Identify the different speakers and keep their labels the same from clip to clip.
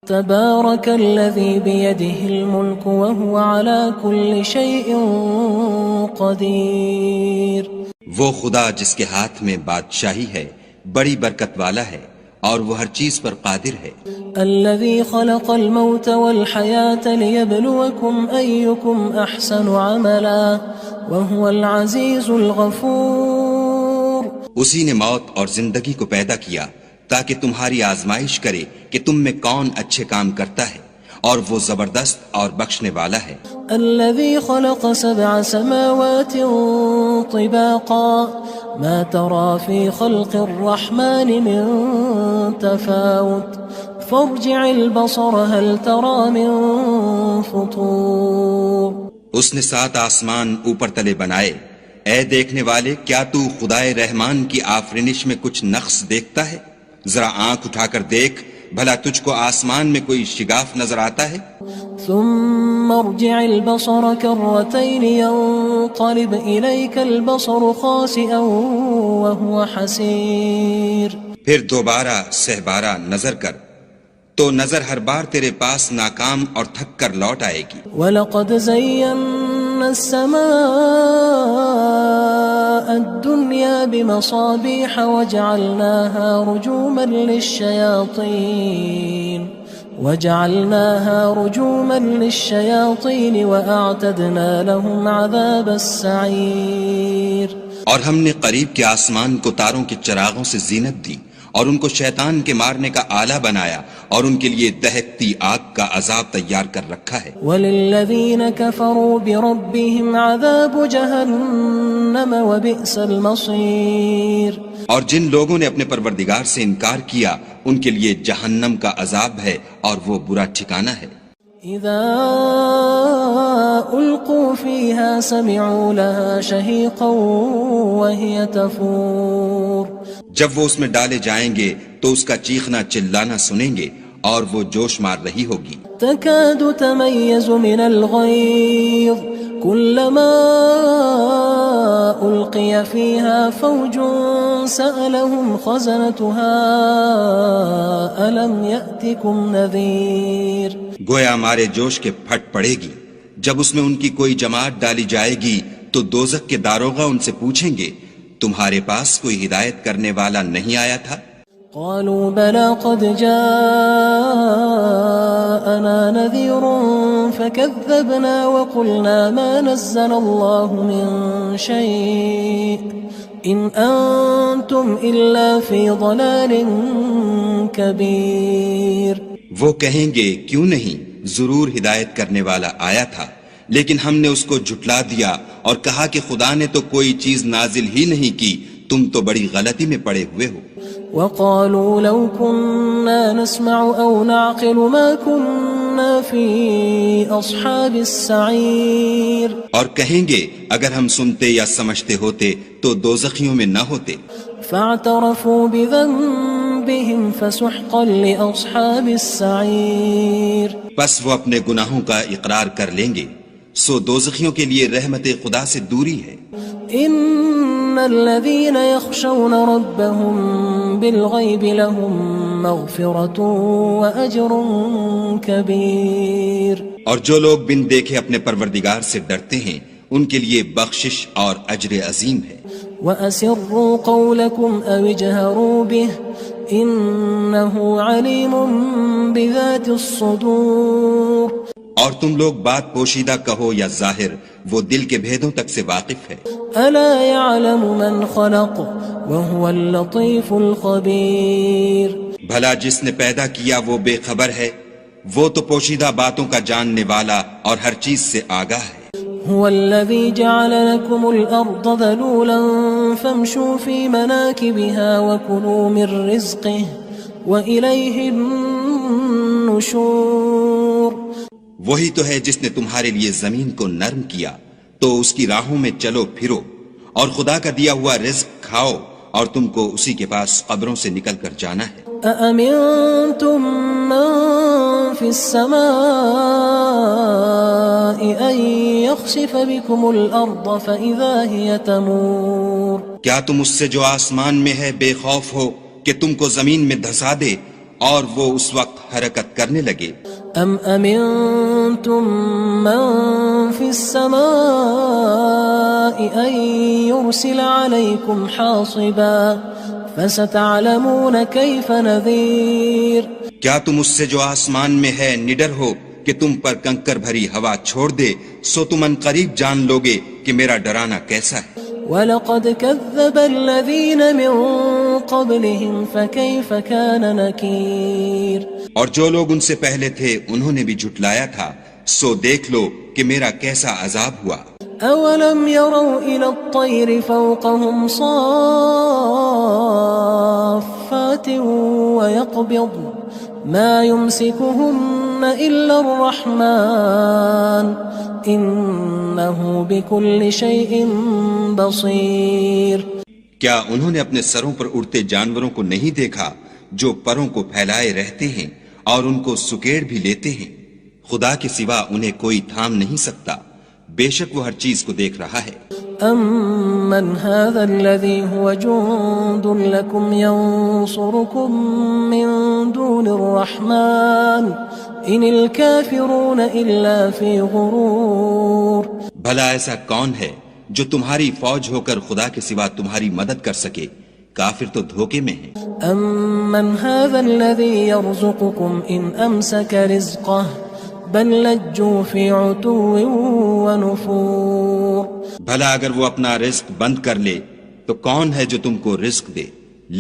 Speaker 1: تبارك الذي بيده الملك وهو على كل شيء قدير.
Speaker 2: وہ خدا جس کے ہاتھ میں بادشاہی ہے بڑی برکت والا ہے اور وہ ہر چیز پر قادر ہے.
Speaker 1: الذي خلق الموت والحياة ليبلوكم أيكم أحسن عملا وهو العزيز الغفور.
Speaker 2: اسی نے موت اور زندگی کو پیدا کیا تاکہ تمہاری آزمائش کرے کہ تم میں کون اچھے کام کرتا ہے اور وہ زبردست اور بخشنے والا ہے.
Speaker 1: الذي خلق 7 سماوات طباقا ما ترى في خلق الرحمن من تفاوت فارجع البصر هل ترى من فطور.
Speaker 2: اس نے 7 آسمان اوپر تلے بنائے. اے دیکھنے والے، کیا تو خدائے رحمان کی آفرینش میں کچھ نقص دیکھتا ہے؟ ذرا آنکھ اٹھا کر دیکھ، بھلا تجھ کو آسمان میں کوئی شگاف نظر آتا ہے؟
Speaker 1: ثم ارجع البصر كرتين ينقلب إليك البصر خاسئا وهو حسير.
Speaker 2: پھر دوبارہ سہبارہ نظر کر تو نظر ہر بار تیرے پاس ناکام اور تھک کر لوٹ آئے گی.
Speaker 1: وَلَقَدْ زَيَّنَّا السَّمَاءَ الدُّنْيَا بِمَصَابِيحَ وَجَعَلْنَاهَا رُجُومًا لِلشَّيَاطِينِ وَأَعْتَدْنَا لَهُمْ عَذَابَ السَّعِيرِ.
Speaker 2: اور ہم نے قریب کے آسمان کو تاروں کے چراغوں سے زینت دی اور ان کو شیطان کے مارنے کا آلہ بنایا اور ان کے لیے دہکتی آگ کا عذاب تیار کر رکھا ہے.
Speaker 1: وَلِلَّذِينَ كَفَرُوا بِرَبِّهِمْ عَذَابُ جَهَنَّمَ وَبِئْسَ الْمَصِيرُ.
Speaker 2: اور جن لوگوں نے اپنے پروردگار سے انکار کیا ان کے لیے جہنم کا عذاب ہے اور وہ برا ٹھکانہ ہے.
Speaker 1: اذا القوا فيها سمعوا لها شهيقا وهي تفور.
Speaker 2: جب وہ اس میں ڈالے جائیں گے تو اس کا چیخنا چلانا سنیں گے اور وہ جوش مار رہی ہوگی.
Speaker 1: تكاد تميز من الغيظ كلما ألقي فيها فوج سألهم خزنتها ألم يأتكم نذير.
Speaker 2: گویا مارے جوش کے پھٹ پڑے گی. جب اس میں ان کی کوئی جماعت ڈالی جائے گی تو دوزخ کے داروغہ ان سے پوچھیں گے تمہارے پاس کوئی ہدایت کرنے والا نہیں آیا تھا؟
Speaker 1: قالوا بلى قد جاءنا نذير فكذبنا وقلنا ما نزل الله من شيء إن أنتم إلا في ضلال كبير.
Speaker 2: وہ کہیں گے کیوں نہیں، ضرور ہدایت کرنے والا آیا تھا، لیکن ہم نے اس کو جھٹلا دیا اور کہا کہ خدا نے تو کوئی چیز نازل ہی نہیں کی، تم تو بڑی غلطی میں پڑے ہوئے ہو.
Speaker 1: وقالوا لو كنا نسمع أو نعقل ما كنا في أصحاب السعير.
Speaker 2: اور کہیں گے اگر ہم سنتے یا سمجھتے ہوتے تو دوزخیوں میں نہ ہوتے.
Speaker 1: فاعترفوا بذنبهم فسحقا لأصحاب السعير.
Speaker 2: پس وہ اپنے گناہوں کا اقرار کر لیں گے، سو دوزخیوں کے لیے رحمت خدا سے دوری ہے.
Speaker 1: ان الذين يخشون ربهم بالغيب لهم مغفرة واجر كبير.
Speaker 2: اور جو لوگ بن دیکھے اپنے پروردگار سے ڈرتے ہیں ان کے لیے بخشش اور اجر عظیم ہے.
Speaker 1: واسروا قولكم او اجهروا به انه عليم بذات الصدور.
Speaker 2: اور تم لوگ بات پوشیدہ کہو یا ظاہر، وہ دل کے بھیدوں تک سے واقف ہے.
Speaker 1: الا يعلم من خلق وهو اللطيف الخبير.
Speaker 2: بھلا جس نے پیدا کیا وہ بے خبر ہے، وہ تو پوشیدہ باتوں کا جاننے والا اور ہر چیز سے آگاہ ہے.
Speaker 1: هو الذي جعل لكم الأرض ذلولا فامشوا في مناكبها وكلوا من رزقه وإليه النشور.
Speaker 2: وہی تو ہے جس نے تمہارے لیے زمین کو نرم کیا تو اس کی راہوں میں چلو پھرو اور خدا کا دیا ہوا رزق کھاؤ اور تم کو اسی کے پاس قبروں سے نکل کر جانا ہے.
Speaker 1: أأمنتم من في السماء أن يخسف بكم الأرض فإذا هي تمور.
Speaker 2: کیا تم اس سے جو آسمان میں ہے بے خوف ہو کہ تم کو زمین میں دھسا دے اور وہ اس وقت حرکت کرنے لگے.
Speaker 1: ام امنتم من في السماء ان يرسل عليكم حاصبا فستعلمون كيف نذير.
Speaker 2: کیا تم اس سے جو آسمان میں ہے نڈر ہو کہ تم پر کنکر بھری ہوا چھوڑ دے؟ سو تم ان قریب جان لوگے کہ میرا ڈرانا کیسا ہے.
Speaker 1: وَلَقَدْ كَذَّبَ الَّذِينَ مِن قَبْلِهِمْ فَكَيْفَ كَانَ نَكِيرٌ.
Speaker 2: اور جو لوگ ان سے پہلے تھے انہوں نے بھی جھٹلایا تھا، سو دیکھ لو کہ میرا کیسا عذاب ہوا.
Speaker 1: أَوَلَمْ يَرَوْا إِلَى الطَّيْرِ فَوْقَهُمْ صَافَّاتٍ وَيَقْبِضْنَ مَا يُمْسِكُهُنَّ إِلَّا الرَّحْمَنُ إِنَّهُ بِكُلِّ شَيْءٍ بَصِيرٌ.
Speaker 2: کیا انہوں نے اپنے سروں پر اڑتے جانوروں کو نہیں دیکھا جو پروں کو پھیلائے رہتے ہیں اور ان کو سکیڑ بھی لیتے ہیں؟ خدا کے سوا انہیں کوئی تھام نہیں سکتا، بے شک وہ ہر چیز کو دیکھ رہا ہے.
Speaker 1: أَمَّنْ هَذَا الَّذِي هُوَ جُندٌ لَكُمْ يَنصُرُكُم مِّن دُونِ الرَّحْمَنِ إِنِ الْكَافِرُونَ إِلَّا فِي غُرُورٍ.
Speaker 2: بھلا ایسا کون ہے جو تمہاری فوج ہو کر خدا کے سوا تمہاری مدد کر سکے؟ کافر تو دھوکے میں ہیں.
Speaker 1: أَمَّنْ هَذَا الَّذِي يَرْزُقُكُمْ إِنْ أَمْسَكَ رِزْقَهُ بل لجوا فی عتو ونفور.
Speaker 2: بھلا اگر وہ اپنا رزق بند کر لے تو کون ہے جو تم کو رزق دے؟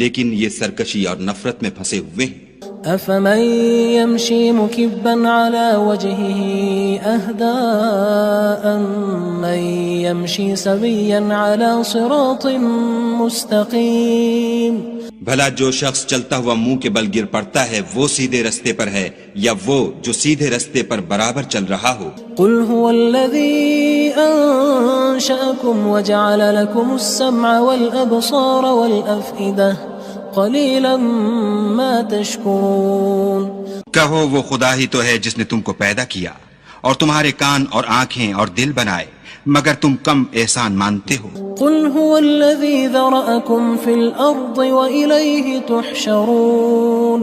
Speaker 2: لیکن یہ سرکشی اور نفرت میں پھنسے ہوئے ہیں.
Speaker 1: افمن يمشي مكبا على وجهه اهدى من يمشي سويا على صراط مستقيم.
Speaker 2: بھلا جو شخص چلتا ہوا منہ کے بل گر پڑتا ہے وہ سیدھے رستے پر ہے یا وہ جو سیدھے رستے پر برابر چل رہا ہو؟
Speaker 1: قل هو الذي انشأكم وجعل لكم السمع والابصار والافئدة قلیلا ما تشکرون.
Speaker 2: کہو وہ خدا ہی تو ہے جس نے تم کو پیدا کیا اور تمہارے کان اور آنکھیں اور دل بنائے، مگر تم کم احسان مانتے ہو.
Speaker 1: قل هو الذي ذرأكم في الارض وإليه تحشرون.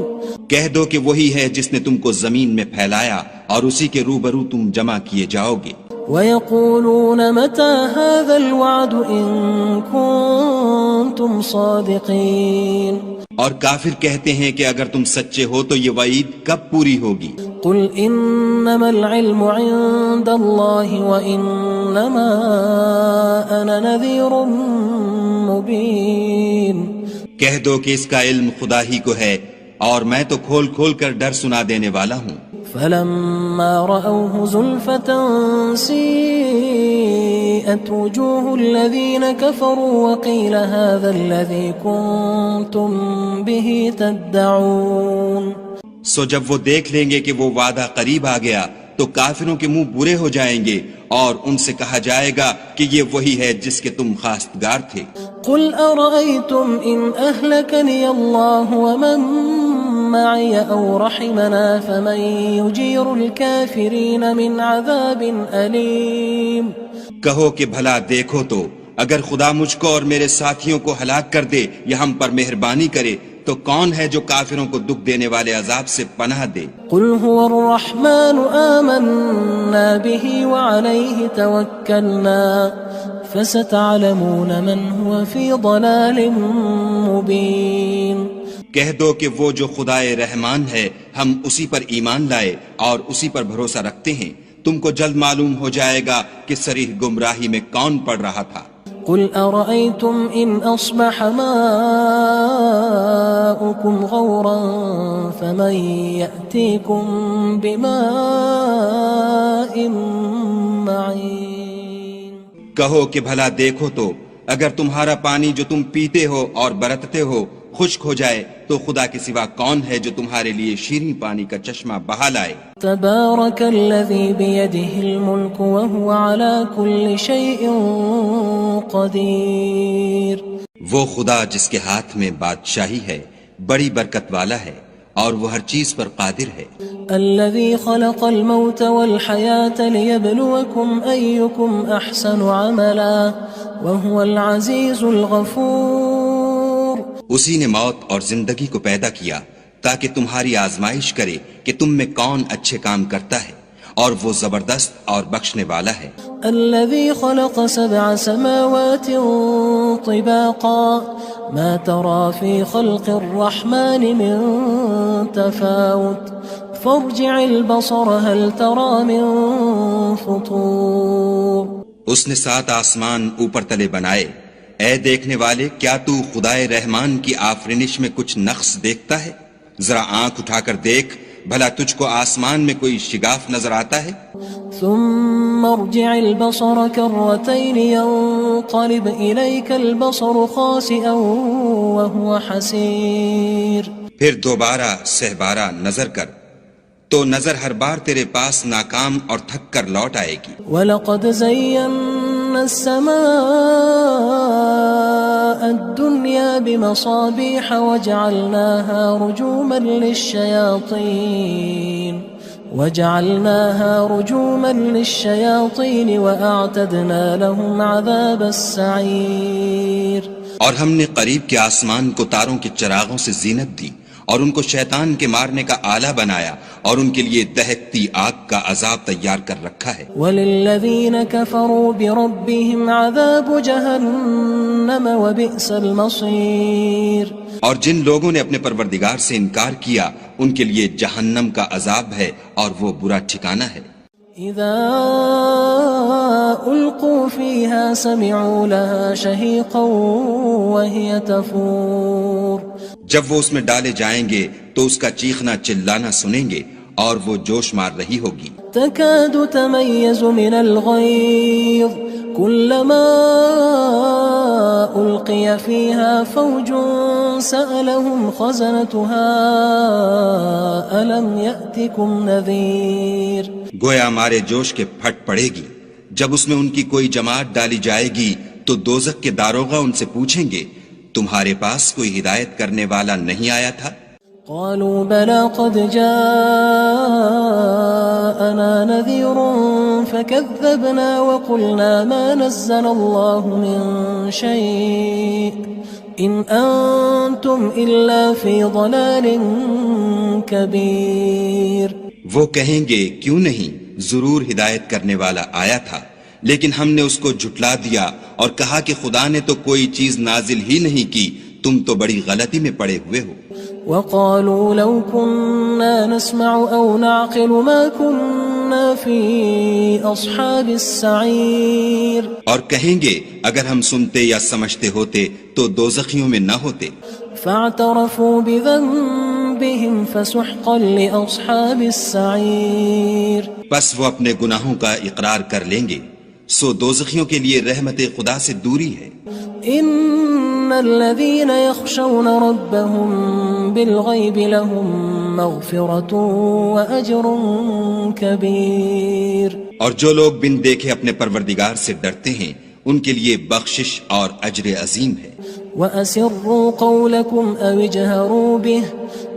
Speaker 2: کہہ دو کہ وہی ہے جس نے تم کو زمین میں پھیلایا اور اسی کے روبرو تم جمع کیے جاؤ گے.
Speaker 1: وَيَقُولُونَ مَتَى هَذَا الْوَعْدُ إِن كُنتُمْ صَادِقِينَ.
Speaker 2: اور کافر کہتے ہیں کہ اگر تم سچے ہو تو یہ وعید کب پوری ہوگی؟
Speaker 1: قُلْ إِنَّمَا الْعِلْمُ عِندَ اللَّهِ وَإِنَّمَا أَنَا نَذِيرٌ مُبِينٌ. کہہ
Speaker 2: دو کہ اس کا علم خدا ہی کو ہے اور میں تو کھول کھول کر ڈر سنا دینے والا ہوں.
Speaker 1: فلما رأوه زلفة سيئت وجوه الذين كفروا وقيل هذا الذي كنتم به تدعون.
Speaker 2: سو جب وہ دیکھ لیں گے کہ وہ وعدہ قریب آ گیا تو کافروں کے منہ برے ہو جائیں گے اور ان سے کہا جائے گا کہ یہ وہی ہے جس کے تم خواستگار تھے.
Speaker 1: قل أرأيتم إن أهلكني الله ومن معي أو رحمنا فمن يجير الكافرين من عذاب أليم.
Speaker 2: کہو کہ بھلا دیکھو تو اگر خدا مجھ کو اور میرے ساتھیوں کو ہلاک کر دے یا ہم پر مہربانی کرے تو کون ہے جو کافروں کو دکھ دینے والے عذاب سے پناہ دے؟
Speaker 1: قل هو الرحمن آمنا به وعليه توكلنا فستعلمون من هو في ضلال مبين.
Speaker 2: کہہ دو کہ وہ جو خدائے رحمان ہے ہم اسی پر ایمان لائے اور اسی پر بھروسہ رکھتے ہیں، تم کو جلد معلوم ہو جائے گا کہ صریح گمراہی میں کون پڑ رہا تھا.
Speaker 1: قل أرأيتم إن أصبح ماؤكم غورا فمن يأتيكم بماء معين.
Speaker 2: کہو کہ بھلا دیکھو تو اگر تمہارا پانی جو تم پیتے ہو اور برتتے ہو خشک ہو جائے تو خدا کے سوا کون ہے جو تمہارے لیے شیریں پانی کا چشمہ بہا لائے.
Speaker 1: تبارك الذي بيده الملك وهو على كل شيء قدير.
Speaker 2: وہ خدا جس کے ہاتھ میں بادشاہی ہے بڑی برکت والا ہے اور وہ ہر چیز پر قادر ہے.
Speaker 1: الذي خلق الموت والحياة ليبلوكم أيكم أحسن عملا وهو العزيز الغفور.
Speaker 2: اسی نے موت اور زندگی کو پیدا کیا تاکہ تمہاری آزمائش کرے کہ تم میں کون اچھے کام کرتا ہے، اور وہ زبردست اور بخشنے والا ہے۔
Speaker 1: الذي خلق 7 سماوات طباقا ما ترى في خلق الرحمن من تفاوت فارجع البصر هل ترى من فطور۔
Speaker 2: اس نے 7 آسمان اوپر تلے بنائے، اے دیکھنے والے کیا تو خدائے رحمان کی آفرینش میں کچھ نقص دیکھتا ہے؟ ذرا آنکھ اٹھا کر دیکھ، بھلا تجھ کو آسمان میں کوئی شگاف نظر آتا ہے؟
Speaker 1: ثم ارجع البصر كرتين ينقلب إليك البصر خاسئا وهو حسير۔
Speaker 2: پھر دوبارہ سہبارہ نظر کر تو نظر ہر بار تیرے پاس ناکام اور تھک کر لوٹ آئے گی۔
Speaker 1: وَلَقَدْ زَيَّنَّا السَّمَاءَ الدُّنْيَا بِمَصَابِيحَ وَجَعَلْنَاهَا رُجُومًا لِلشَّيَاطِينِ وَأَعْتَدْنَا لَهُمْ عَذَابَ السَّعِيرِ۔
Speaker 2: اور ہم نے قریب کے آسمان کو تاروں کے چراغوں سے زینت دی، اور ان کو شیطان کے مارنے کا آلہ بنایا، اور ان کے لیے دہکتی آگ کا عذاب تیار کر رکھا ہے۔
Speaker 1: وَلِلَّذِينَ كَفَرُوا بِرَبِّهِمْ عَذَابُ جَهَنَّمَ وَبِئْسَ الْمَصِيرُ۔
Speaker 2: اور جن لوگوں نے اپنے پروردگار سے انکار کیا ان کے لیے جہنم کا عذاب ہے، اور وہ برا ٹھکانہ ہے۔
Speaker 1: اذا القوا فيها سمعوا لها شهيقا وهي تفور۔
Speaker 2: جب وہ اس میں ڈالے جائیں گے تو اس کا چیخنا چلانا سنیں گے، اور وہ جوش مار رہی ہوگی۔
Speaker 1: تكاد تميز من الغيظ كلما ألقي فيها فوج سألهم خزنتها ألم يأتكم نذير۔
Speaker 2: گویا ہمارے جوش کے پھٹ پڑے گی جب اس میں ان کی کوئی جماعت ڈالی جائے گی تو دوزخ کے داروغہ ان سے پوچھیں گے تمہارے پاس کوئی ہدایت کرنے والا نہیں آیا تھا؟
Speaker 1: قالوا بلى قد جاءنا نذير فكذبنا وقلنا ما نزل الله من شيء إن أنتم إلا في ضلال كبير۔
Speaker 2: وہ کہیں گے کیوں نہیں، ضرور ہدایت کرنے والا آیا تھا، لیکن ہم نے اس کو جھٹلا دیا اور کہا کہ خدا نے تو کوئی چیز نازل ہی نہیں کی، تم تو بڑی غلطی میں پڑے ہوئے ہو۔
Speaker 1: وقالوا لو كنا نسمع أو نعقل ما كنا في أصحاب السعير۔
Speaker 2: اور کہیں گے اگر ہم سنتے یا سمجھتے ہوتے تو دوزخیوں میں نہ ہوتے۔
Speaker 1: فاعترفوا بذنبهم فسحقا لأصحاب السعير۔
Speaker 2: بس وہ اپنے گناہوں کا اقرار کر لیں گے، سو دوزخیوں کے لیے رحمت خدا سے دوری ہے۔
Speaker 1: ان الذين يخشون ربهم بالغيب لهم مغفرة واجر كبير۔
Speaker 2: اور جو لوگ بن دیکھے اپنے پروردگار سے ڈرتے ہیں ان کے لیے بخشش اور اجر عظیم ہے۔
Speaker 1: واسروا قولكم او اجهروا به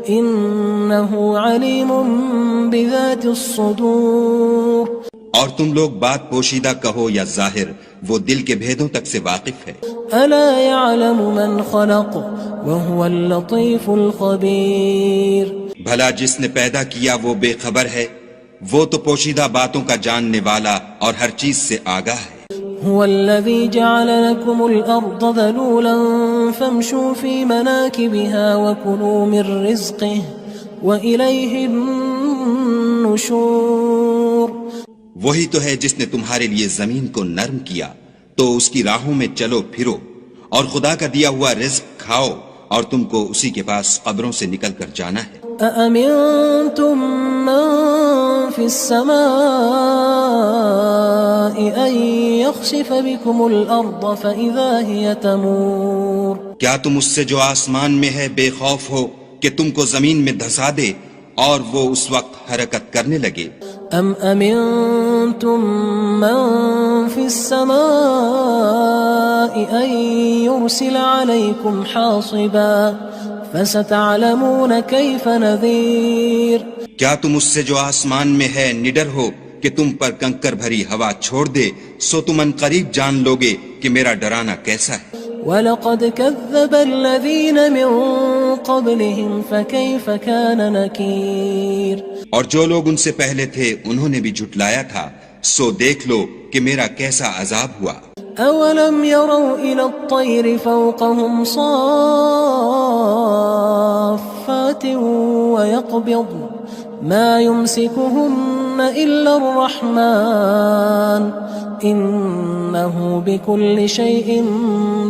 Speaker 1: انه عليم بذات الصدور۔
Speaker 2: اور تم لوگ بات پوشیدہ کہو یا ظاہر، وہ دل کے بھیدوں تک سے واقف ہے۔
Speaker 1: الا يعلم من خلق وهو اللطيف الخبير۔
Speaker 2: بھلا جس نے پیدا کیا وہ بے خبر ہے، وہ تو پوشیدہ باتوں کا جاننے والا اور ہر چیز سے آگاہ ہے۔
Speaker 1: هو الذي جعل لكم الأرض ذلولا فامشوا في مناكبها وكلوا من رزقه وإليه النشور۔
Speaker 2: وہی تو ہے جس نے تمہارے لیے زمین کو نرم کیا تو اس کی راہوں میں چلو پھرو، اور خدا کا دیا ہوا رزق کھاؤ، اور تم کو اسی کے پاس قبروں سے نکل کر جانا ہے۔
Speaker 1: أأمنتم من في السماء أن يخسف بكم الأرض فإذا هي تمور۔
Speaker 2: کیا تم اس سے جو آسمان میں ہے بے خوف ہو کہ تم کو زمین میں دھسا دے اور وہ اس وقت حرکت کرنے لگے؟
Speaker 1: ام امنتم من في السماء ان يرسل عليكم حاصبا فستعلمون كيف نذير۔
Speaker 2: کیا تم اس سے جو آسمان میں ہے نڈر ہو کہ تم پر کنکر بھری ہوا چھوڑ دے، سو تم ان قریب جان لوگے کہ میرا ڈرانا کیسا ہے۔
Speaker 1: وَلَقَدْ كَذَّبَ الَّذِينَ مِن قبلهم فكيف كان نكير
Speaker 2: اور جو لوگ ان سے پہلے تھے انہوں نے بھی جھٹلایا تھا، سو دیکھ لو کہ میرا کیسا عذاب ہوا۔
Speaker 1: أولم يروا إلى الطير فوقهم صافات ويقبض ما يمسكهن إلا الرحمن إنه بكل شيء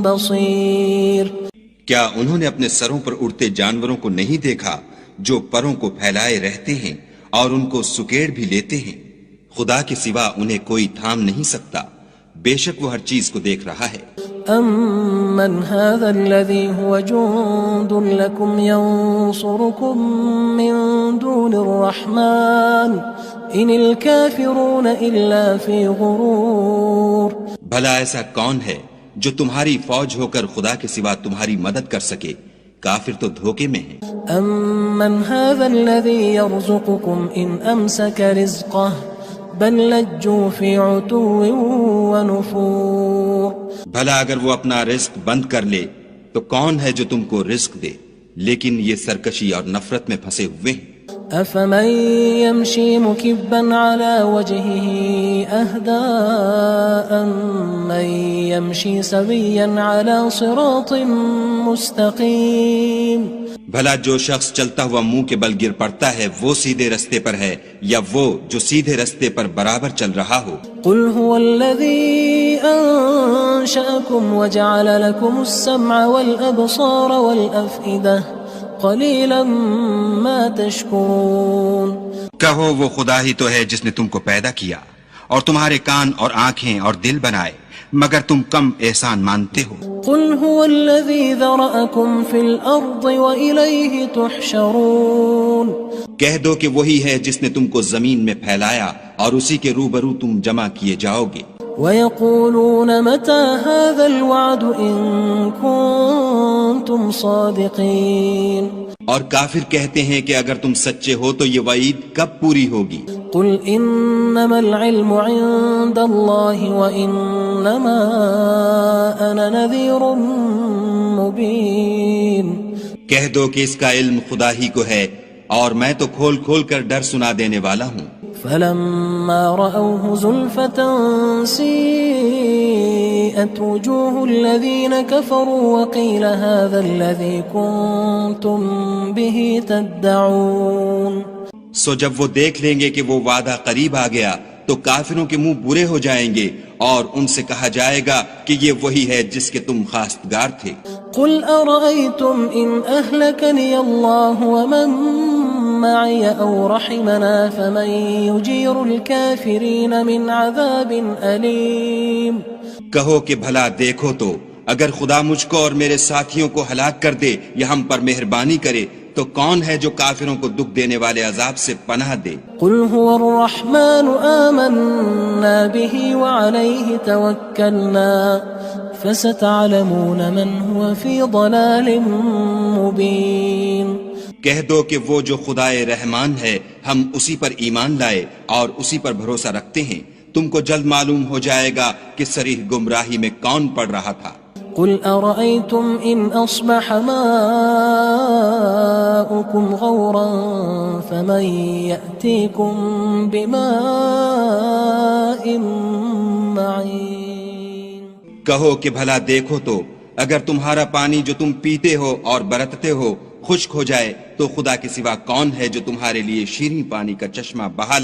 Speaker 1: بصير۔
Speaker 2: کیا انہوں نے اپنے سروں پر اڑتے جانوروں کو نہیں دیکھا جو پروں کو پھیلائے رہتے ہیں اور ان کو سکیڑ بھی لیتے ہیں؟ خدا کے سوا انہیں کوئی تھام نہیں سکتا، بے شک وہ ہر چیز کو دیکھ رہا ہے۔
Speaker 1: أَمَّنْ هَذَا الَّذِي هُوَ جُندٌ لَكُمْ يَنصُرُكُم مِّن دُونِ الرَّحْمَنِ إِنِ الْكَافِرُونَ إِلَّا فِي غُرُورٍ۔
Speaker 2: بھلا ایسا کون ہے جو تمہاری فوج ہو کر خدا کے سوا تمہاری مدد کر سکے؟ کافر تو دھوکے میں ہیں۔
Speaker 1: أَمَّنْ هَذَا الَّذِي يَرْزُقُكُمْ إِنْ أَمْسَكَ رِزْقَهُ بل لجوا فی عتو ونفور۔
Speaker 2: بھلا اگر وہ اپنا رزق بند کر لے تو کون ہے جو تم کو رزق دے، لیکن یہ سرکشی اور نفرت میں پھنسے ہوئے ہیں۔
Speaker 1: افمن يمشي مكبا على وجهه اهدى امن يمشي سويا على صراط مستقيم۔
Speaker 2: بھلا جو شخص چلتا ہوا منہ کے بل گر پڑتا ہے وہ سیدھے رستے پر ہے یا وہ جو سیدھے رستے پر برابر چل رہا ہو؟
Speaker 1: قل هو الذي انشأكم وجعل لكم السمع والابصار والافئدة قلیلا ما تشکرون۔
Speaker 2: کہو وہ خدا ہی تو ہے جس نے تم کو پیدا کیا اور تمہارے کان اور آنکھیں اور دل بنائے، مگر تم کم احسان مانتے ہو۔
Speaker 1: قل هو الذی ذرأکم فی الارض وإلیہ تحشرون۔
Speaker 2: کہہ دو کہ وہی ہے جس نے تم کو زمین میں پھیلایا اور اسی کے روبرو تم جمع کیے جاؤ گے۔
Speaker 1: وَيَقُولُونَ مَتَى هَذَا الْوَعْدُ إِن كُنتُمْ صَادِقِينَ۔
Speaker 2: اور کافر کہتے ہیں کہ اگر تم سچے ہو تو یہ وعید کب پوری ہوگی؟
Speaker 1: قُلْ إِنَّمَا الْعِلْمُ عِندَ اللَّهِ وَإِنَّمَا أَنَا نَذِيرٌ مُبِينٌ۔
Speaker 2: کہہ دو کہ اس کا علم خدا ہی کو ہے اور میں تو کھول کھول کر ڈر سنا دینے والا ہوں۔
Speaker 1: فلما رأوه زلفة سيئت وجوه الذين كفروا وقيل هذا الذي كنتم به تدعون۔
Speaker 2: سو جب وہ دیکھ لیں گے کہ وہ وعدہ قریب آ گیا تو کافروں کے منہ برے ہو جائیں گے اور ان سے کہا جائے گا کہ یہ وہی ہے جس کے تم خواستگار تھے۔
Speaker 1: قل أرأيتم إن أهلكني الله ومن معي أو رحمنا فمن يجير الكافرين من عذاب أليم۔
Speaker 2: کہو کہ بھلا دیکھو تو اگر خدا مجھ کو اور میرے ساتھیوں کو ہلاک کر دے یا ہم پر مہربانی کرے تو کون ہے جو کافروں کو دکھ دینے والے عذاب سے پناہ دے؟
Speaker 1: قل هو الرحمن آمنا به وعليه توكلنا فستعلمون من هو في ضلال مبين۔
Speaker 2: کہہ دو کہ وہ جو خدائے رحمان ہے ہم اسی پر ایمان لائے اور اسی پر بھروسہ رکھتے ہیں، تم کو جلد معلوم ہو جائے گا کہ صریح گمراہی میں کون پڑ رہا تھا۔
Speaker 1: قل أرأيتم إن أصبح ماؤكم غورا فمن يأتيكم بماء معين۔
Speaker 2: کہو کہ بھلا دیکھو تو اگر تمہارا پانی جو تم پیتے ہو اور برتتے ہو خشک ہو جائے تو خدا کے سوا کون ہے جو تمہارے لیے شیریں پانی کا چشمہ بہا